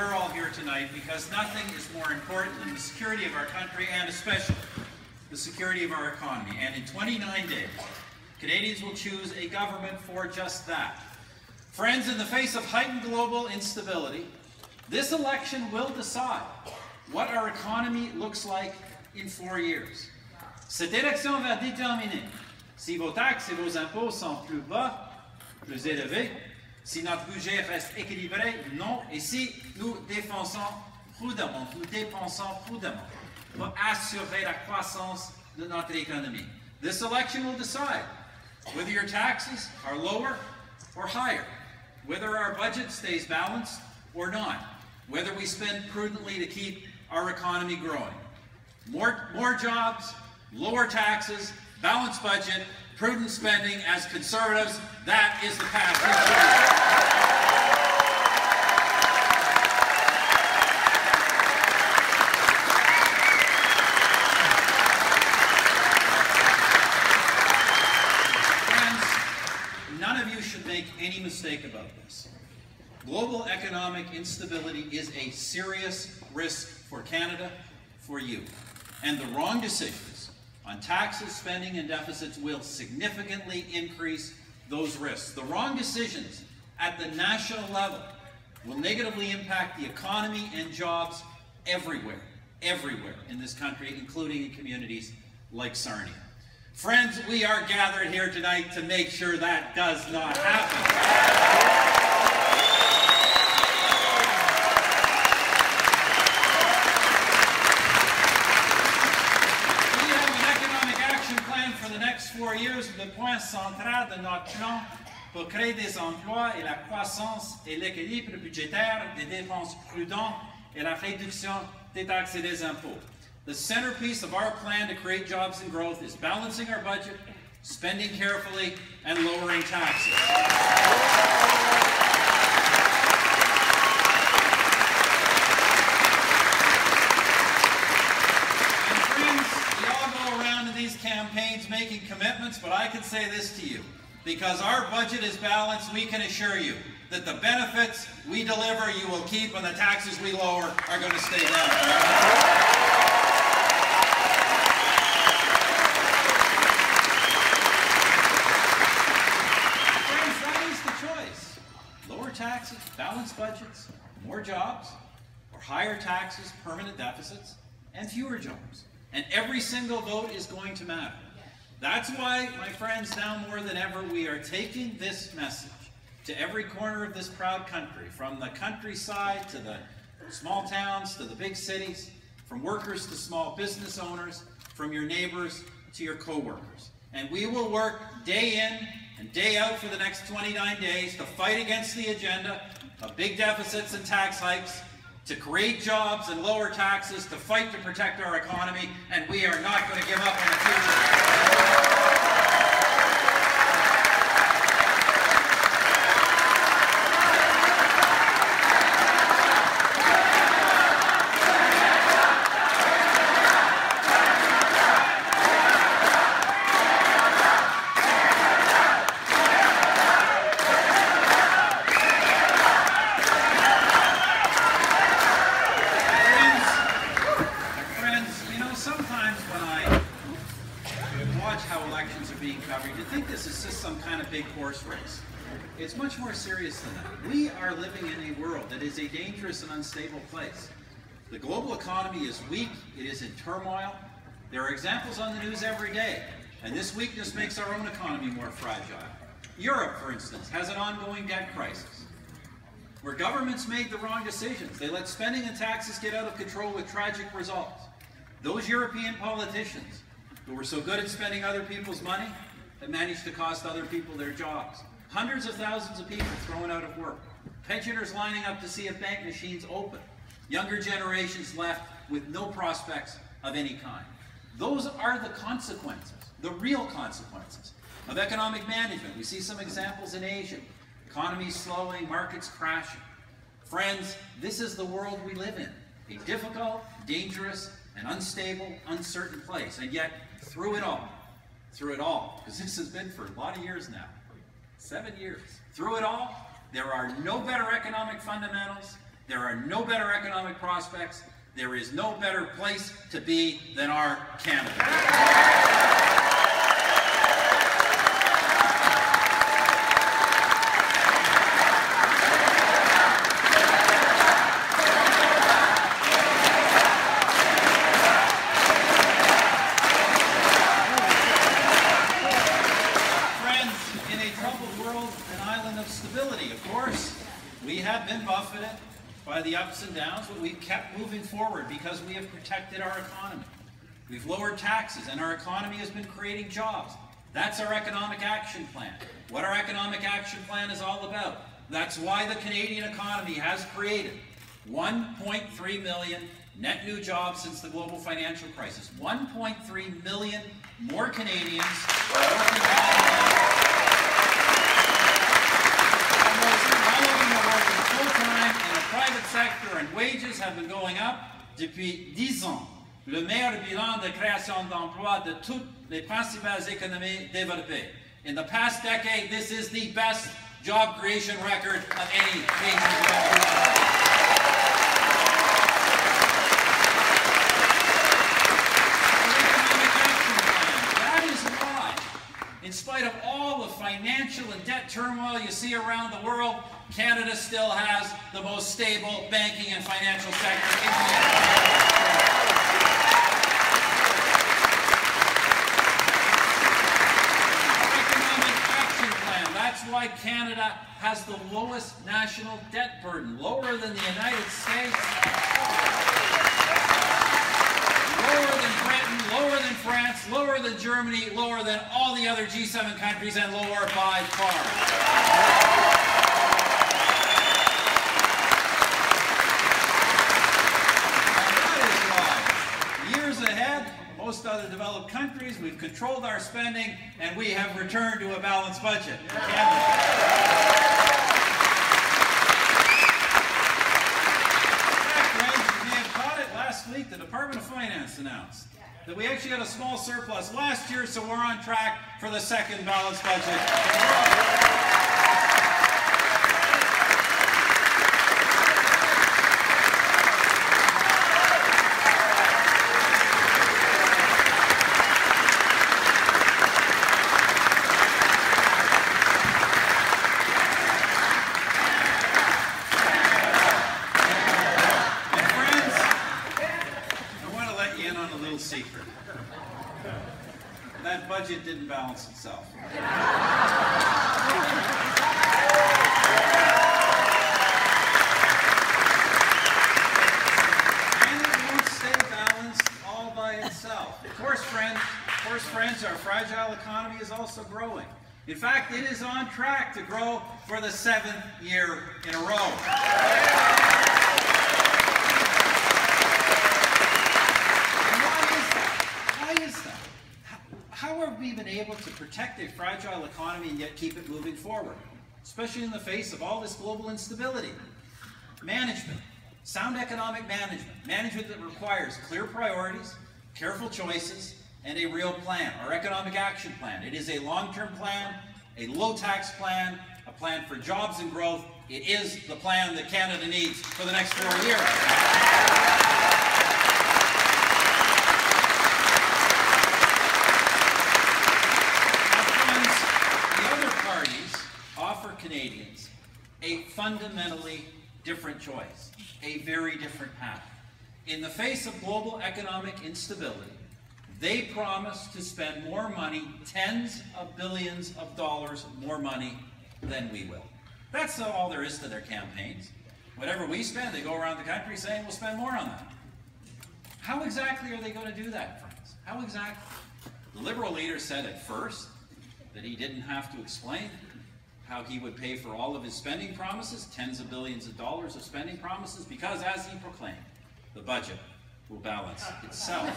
we're all here tonight because nothing is more important than the security of our country and especially the security of our economy. And in 29 days, Canadians will choose a government for just that. Friends, in the face of heightened global instability, this election will decide what our economy looks like in 4 years. Cette élection va déterminer si vos taxes et vos impôts sont plus bas, plus élevés, si notre budget reste équilibré ou non, et si nous dépensons prudemment pour assurer la croissance de notre économie. This election will decide whether your taxes are lower or higher, whether our budget stays balanced or not, whether we spend prudently to keep our economy growing. More jobs, lower taxes, balanced budget, prudent spending. As Conservatives, that is the path we choose. Friends, none of you should make any mistake about this. Global economic instability is a serious risk for Canada, for you. And the wrong decisions on taxes, spending, and deficits will significantly increase those risks. The wrong decisions at the national level will negatively impact the economy and jobs everywhere in this country, including in communities like Sarnia. Friends, we are gathered here tonight to make sure that does not happen. We have an economic action plan for the next 4 years. Le point central de notre plan pour créer des emplois et la croissance et l'équilibre budgétaire, des dépenses prudentes et la réduction des taxes et des impôts. The centerpiece of our plan to create jobs and growth is balancing our budget, spending carefully, and lowering taxes. And friends, we all go around in these campaigns making commitments, but I can say this to you. Because our budget is balanced, we can assure you that the benefits we deliver you will keep and the taxes we lower are going to stay down. Taxes, balanced budgets, more jobs, or higher taxes, permanent deficits, and fewer jobs. And every single vote is going to matter. That's why, my friends, now more than ever, we are taking this message to every corner of this proud country, from the countryside to the small towns to the big cities, from workers to small business owners, from your neighbors to your co-workers. And we will work day in and day out for the next 29 days to fight against the agenda of big deficits and tax hikes, to create jobs and lower taxes, to fight to protect our economy, and we are not going to give up on the future. It's much more serious than that. We are living in a world that is a dangerous and unstable place. The global economy is weak, it is in turmoil. There are examples on the news every day, and this weakness makes our own economy more fragile. Europe, for instance, has an ongoing debt crisis, where governments made the wrong decisions. They let spending and taxes get out of control with tragic results. Those European politicians who were so good at spending other people's money have managed to cost other people their jobs. Hundreds of thousands of people thrown out of work. Pensioners lining up to see if bank machines open. Younger generations left with no prospects of any kind. Those are the consequences, the real consequences of economic management. We see some examples in Asia. Economies slowing, markets crashing. Friends, this is the world we live in. A difficult, dangerous, and unstable, uncertain place. And yet, through it all, because this has been for a lot of years now, 7 years. Through it all, there are no better economic fundamentals There are no better economic prospects. There is no better place to be than our Canada. We have been buffeted by the ups and downs, but we've kept moving forward because we have protected our economy. We've lowered taxes, and our economy has been creating jobs. That's our economic action plan. What our economic action plan is all about. That's why the Canadian economy has created 1.3 million net new jobs since the global financial crisis. 1.3 million more Canadians working full-time in the private sector, and wages have been going up depuis 10 ans. Le meilleur bilan de création d'emplois de toutes les principales économies développées. In the past decade, this is the best job creation record of any major developed economy. In spite of all the financial and debt turmoil you see around the world, Canada still has the most stable banking and financial sector in the world. Our economic action plan, that's why Canada has the lowest national debt burden, lower than the United States, lower than Britain, lower than France, lower than Germany, lower than all the other G7 countries, and lower by far. Most other developed countries, we've controlled our spending, and we have returned to a balanced budget. You may have caught it last week. The Department of Finance announced that we actually had a small surplus last year, so we're on track for the second balanced budget. Secret. That budget didn't balance itself. And it won't stay balanced all by itself. Of course, friends, our fragile economy is also growing. In fact, it is on track to grow for the 7th year in a row. How have we been able to protect a fragile economy and yet keep it moving forward, especially in the face of all this global instability? Management, sound economic management that requires clear priorities, careful choices, and a real plan. Our economic action plan. It is a long-term plan, a low-tax plan, a plan for jobs and growth. It is the plan that Canada needs for the next 4 years. Canadians a fundamentally different choice, a very different path. In the face of global economic instability, they promise to spend more money, tens of billions of dollars more money than we will. That's all there is to their campaigns. Whatever we spend, they go around the country saying we'll spend more on that. How exactly are they going to do that, friends? How exactly? The Liberal leader said at first that he didn't have to explain how he would pay for all of his spending promises, tens of billions of dollars of spending promises, because as he proclaimed, the budget will balance itself.